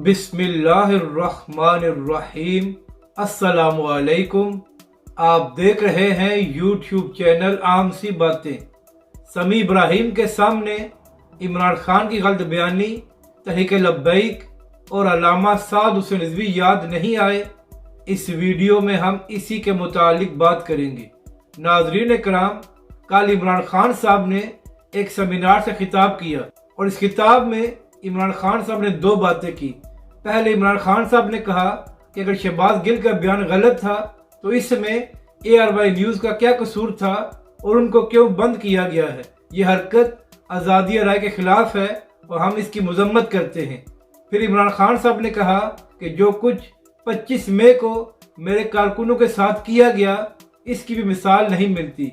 बिस्मिल्लाहिर्रहमानिर्रहीम। अस्सलाम वालेकुम। आप देख रहे हैं यूट्यूब चैनल आम सी बातें। समी इब्राहिम के सामने इमरान खान की गलत बयानी, तहरीक लब्बैक और अल्लामा साद हुसैन रिजवी याद नहीं आए। इस वीडियो में हम इसी के मुतालिक बात करेंगे। नाजरीन कराम, कल इमरान खान साहब ने एक सेमिनार से खिताब किया और इस खिताब में इमरान खान साहब ने दो बातें की। पहले इमरान खान साहब ने कहा कि अगर शहबाज गिल का बयान गलत था तो इसमें ARY न्यूज़ का क्या कसूर था और उनको क्यों बंद किया गया है। ये हरकत आज़ादी राय के खिलाफ है और हम इसकी मजम्मत करते हैं। फिर इमरान खान साहब ने कहा कि जो कुछ 25 मई को मेरे कारकुनों के साथ किया गया इसकी भी मिसाल नहीं मिलती।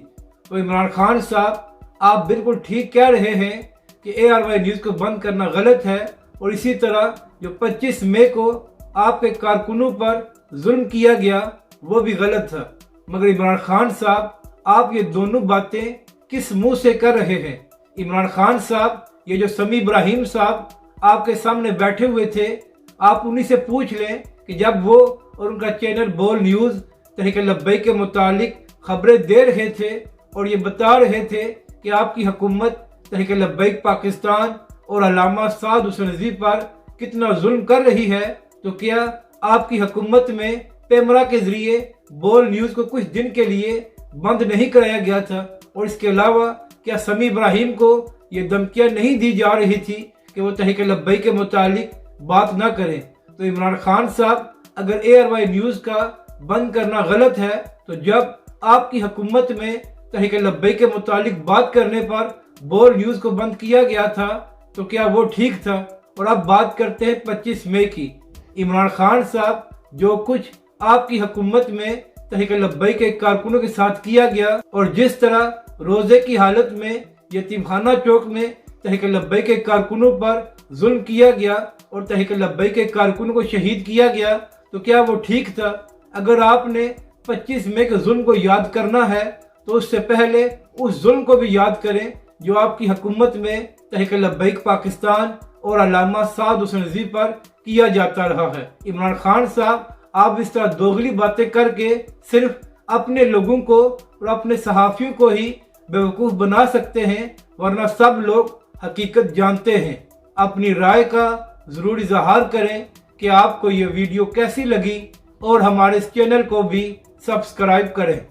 तो इमरान खान साहब, आप बिल्कुल ठीक कह रहे हैं कि ARY न्यूज़ को बंद करना गलत है और इसी तरह जो 25 मई को आपके कारकुनों पर जुल्म किया गया वो भी गलत था। मगर इमरान खान साहब, आप ये दोनों बातें किस मुंह से कर रहे हैं? इमरान खान साहब, ये जो समी इब्राहिम साहब आपके सामने बैठे हुए थे, आप उन्हीं से पूछ लें कि जब वो और उनका चैनल बोल न्यूज़ तहरीक लब्बैक के मुतालिक खबरें दे रहे थे और ये बता रहे थे कि आपकी हुकूमत तहरीक लब्बैक पाकिस्तान और अल्लामा साद हुसैन रिजवी पर कितना जुल्म कर रही है, तो क्या आपकी हुकूमत में पेमरा के जरिए बोल न्यूज़ को कुछ दिन के लिए बंद नहीं कराया गया था? और इसके अलावा क्या समी इब्राहिम को ये धमकियां नहीं दी जा रही थी कि वो तहरीक लब्बैक के मुतालिक बात ना करें? तो इमरान खान साहब, अगर ARY न्यूज़ का बंद करना गलत है तो जब आपकी हुकूमत में तहरीक लब्बैक के मुतालिक बात करने पर बोल न्यूज़ को बंद किया गया था तो क्या वो ठीक था? और अब बात करते हैं 25 मई की। इमरान खान साहब, जो कुछ आपकी हुकूमत में तहरीक लब्बैक के कारकुनों के साथ किया गया और जिस तरह रोजे की हालत में यतीमखाना चौक में तहरीक लब्बैक के कारकुनों पर जुल्म किया गया और तहरीक लब्बैक के कारकुनों को शहीद किया गया, तो क्या वो ठीक था? अगर आपने 25 मई के जुल्म को याद करना है तो उससे पहले उस जुल्म को भी याद करें जो आपकी हुकूमत में तहरीक लब्बैक पाकिस्तान और अल्लामा साद हुसैन रिजवी पर किया जाता रहा है। इमरान खान साहब, आप इस तरह दोगली बातें करके सिर्फ अपने लोगों को और अपने सहाफियों को ही बेवकूफ़ बना सकते हैं, वरना सब लोग हकीकत जानते हैं। अपनी राय का ज़रूर इजहार करें कि आपको ये वीडियो कैसी लगी और हमारे इस चैनल को भी सब्सक्राइब करें।